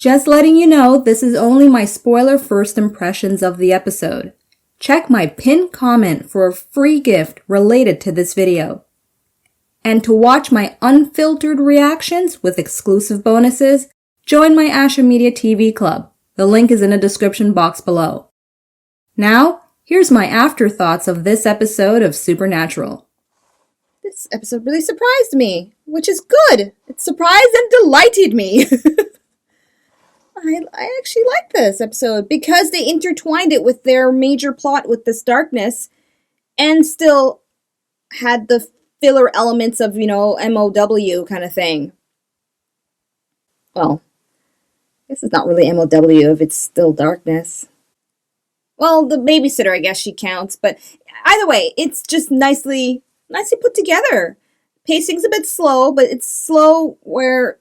Just letting you know, this is only my spoiler first impressions of the episode. Check my pinned comment for a free gift related to this video. And to watch my unfiltered reactions with exclusive bonuses, join my Asha Media TV Club. The link is in the description box below. Now, here's my afterthoughts of this episode of Supernatural. This episode really surprised me, which is good. It surprised and delighted me. I actually like this episode because they intertwined it with their major plot with this darkness and still had the filler elements of, MOW kind of thing. Well, I guess it's not really MOW if it's still darkness. Well, the babysitter, I guess she counts, but either way, it's just nicely put together. Pacing's a bit slow, but it's slow where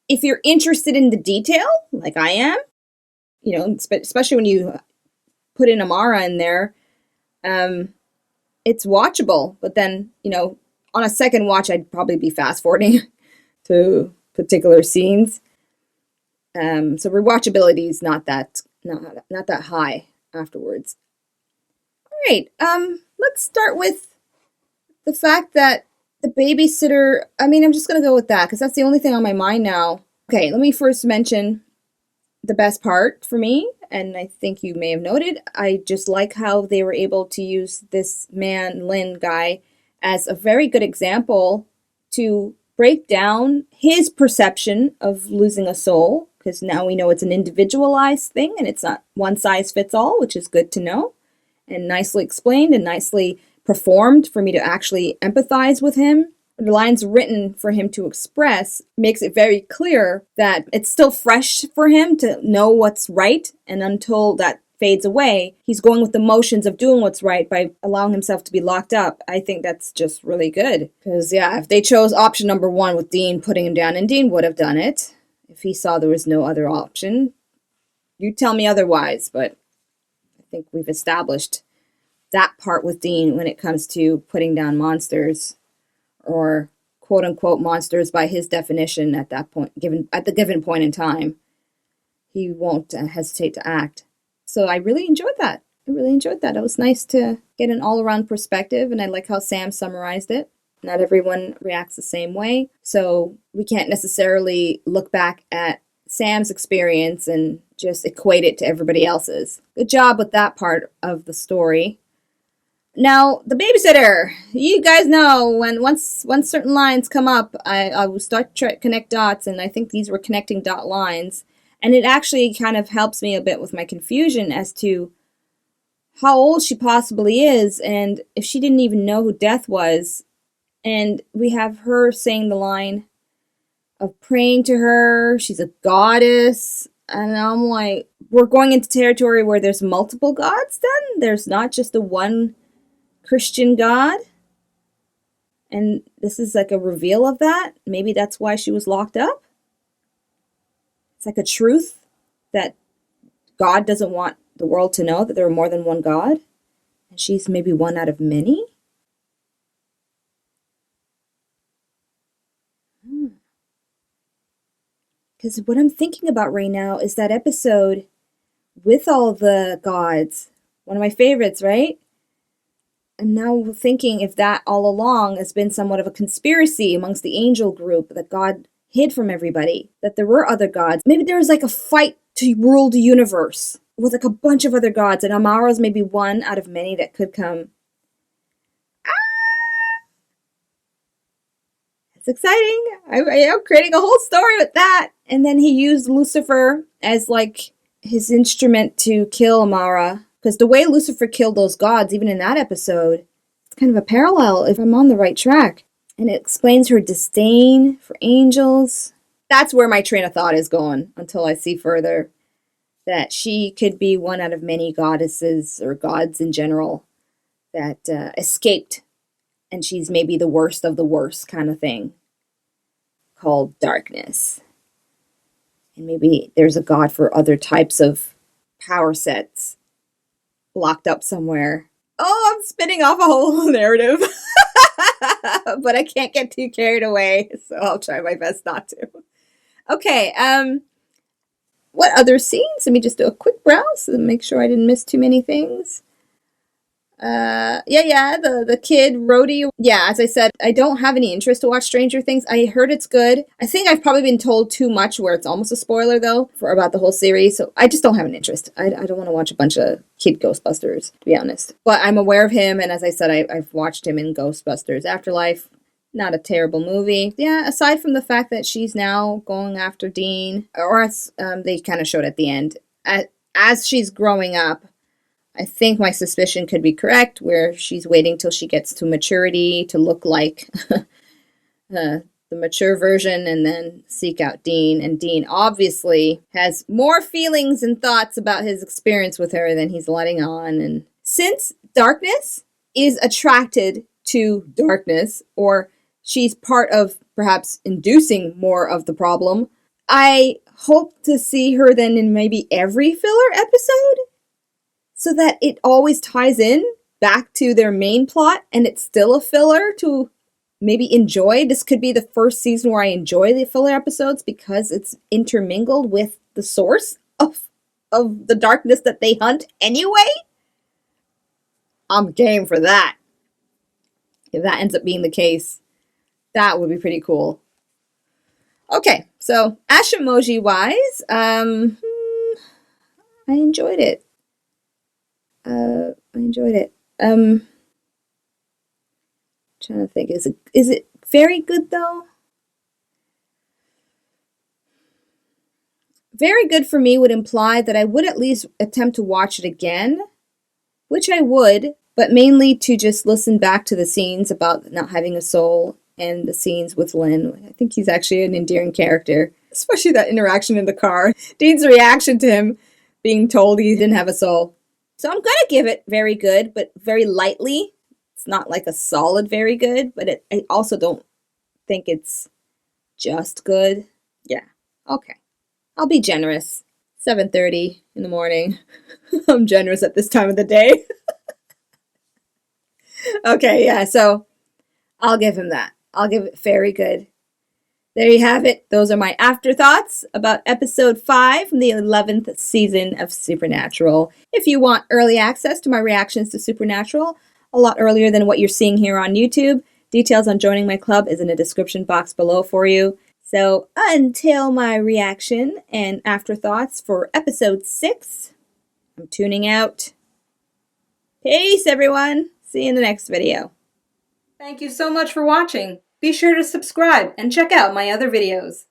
if you're interested in the detail, like I am, especially when you put in Amara in there, it's watchable. But then, on a second watch, I'd probably be fast forwarding to particular scenes. So rewatchability is not that high afterwards. All right, let's start with the fact that the babysitter, I'm just going to go with that because that's the only thing on my mind now. Okay, let me first mention the best part for me, and I think you may have noted, I just like how they were able to use this man, Lynn guy, as a very good example to break down his perception of losing a soul, because now we know it's an individualized thing and it's not one size fits all, which is good to know, and nicely explained and nicely performed for me to actually empathize with him. The lines written for him to express makes it very clear that it's still fresh for him to know what's right, and until that fades away, he's going with the motions of doing what's right by allowing himself to be locked up. I think that's just really good. Because, if they chose option number 1 with Dean putting him down, and Dean would have done it if he saw there was no other option. You tell me otherwise, but I think we've established that part with Dean when it comes to putting down monsters, or quote-unquote monsters by his definition at that point, at the given point in time. He won't hesitate to act. So I really enjoyed that. It was nice to get an all-around perspective, and I like how Sam summarized it. Not everyone reacts the same way, so we can't necessarily look back at Sam's experience and just equate it to everybody else's. Good job with that part of the story. Now, the babysitter. You guys know once certain lines come up, I will start to connect dots, and I think these were connecting dot lines. And it actually kind of helps me a bit with my confusion as to how old she possibly is, and if she didn't even know who Death was. And we have her saying the line of praying to her. She's a goddess. And I'm like, we're going into territory where there's multiple gods then? There's not just the one Christian God? And this is like a reveal of that? Maybe that's why she was locked up? It's like a truth that God doesn't want the world to know that there are more than one God? And she's maybe one out of many? Because what I'm thinking about right now is that episode with all the gods. One of my favorites, right? I'm now thinking if that all along has been somewhat of a conspiracy amongst the angel group that God hid from everybody. That there were other gods. Maybe there was like a fight to rule the universe with like a bunch of other gods. And Amara's maybe one out of many that could come. It's exciting. I'm creating a whole story with that. And then he used Lucifer as like his instrument to kill Amara. Because the way Lucifer killed those gods, even in that episode, it's kind of a parallel if I'm on the right track. And it explains her disdain for angels. That's where my train of thought is going until I see further that she could be one out of many goddesses or gods in general that escaped. And she's maybe the worst of the worst kind of thing called darkness. And maybe there's a god for other types of power sets locked up somewhere. Oh, I'm spinning off a whole narrative. But I can't get too carried away, so I'll try my best not to. Okay, what other scenes? Let me just do a quick browse and make sure I didn't miss too many things. The kid, Rhodey. Yeah, as I said, I don't have any interest to watch Stranger Things. I heard it's good. I think I've probably been told too much where it's almost a spoiler, though, for about the whole series. So I just don't have an interest. I don't want to watch a bunch of kid Ghostbusters, to be honest. But I'm aware of him, and as I said, I've watched him in Ghostbusters Afterlife. Not a terrible movie. Yeah, aside from the fact that she's now going after Dean, or as they kind of showed at the end, as she's growing up, I think my suspicion could be correct, where she's waiting till she gets to maturity to look like the mature version and then seek out Dean. And Dean obviously has more feelings and thoughts about his experience with her than he's letting on. And since darkness is attracted to darkness, or she's part of perhaps inducing more of the problem, I hope to see her then in maybe every filler episode, so that it always ties in back to their main plot and it's still a filler to maybe enjoy. This could be the first season where I enjoy the filler episodes because it's intermingled with the source of the darkness that they hunt anyway. I'm game for that. If that ends up being the case, that would be pretty cool. Okay, so Ashamoji wise, I enjoyed it. Trying to think, is it very good though? Very good for me would imply that I would at least attempt to watch it again, which I would, but mainly to just listen back to the scenes about not having a soul and the scenes with Lynn. I think he's actually an endearing character, especially that interaction in the car. Dean's reaction to him being told he didn't have a soul. So I'm going to give it very good, but very lightly. It's not like a solid very good, but I also don't think it's just good. Yeah, okay. I'll be generous. 7:30 in the morning. I'm generous at this time of the day. Okay, yeah, so I'll give him that. I'll give it very good. There you have it. Those are my afterthoughts about episode 5 from the 11th season of Supernatural. If you want early access to my reactions to Supernatural, a lot earlier than what you're seeing here on YouTube, details on joining my club is in the description box below for you. So until my reaction and afterthoughts for episode 6, I'm tuning out. Peace, everyone. See you in the next video. Thank you so much for watching. Be sure to subscribe and check out my other videos.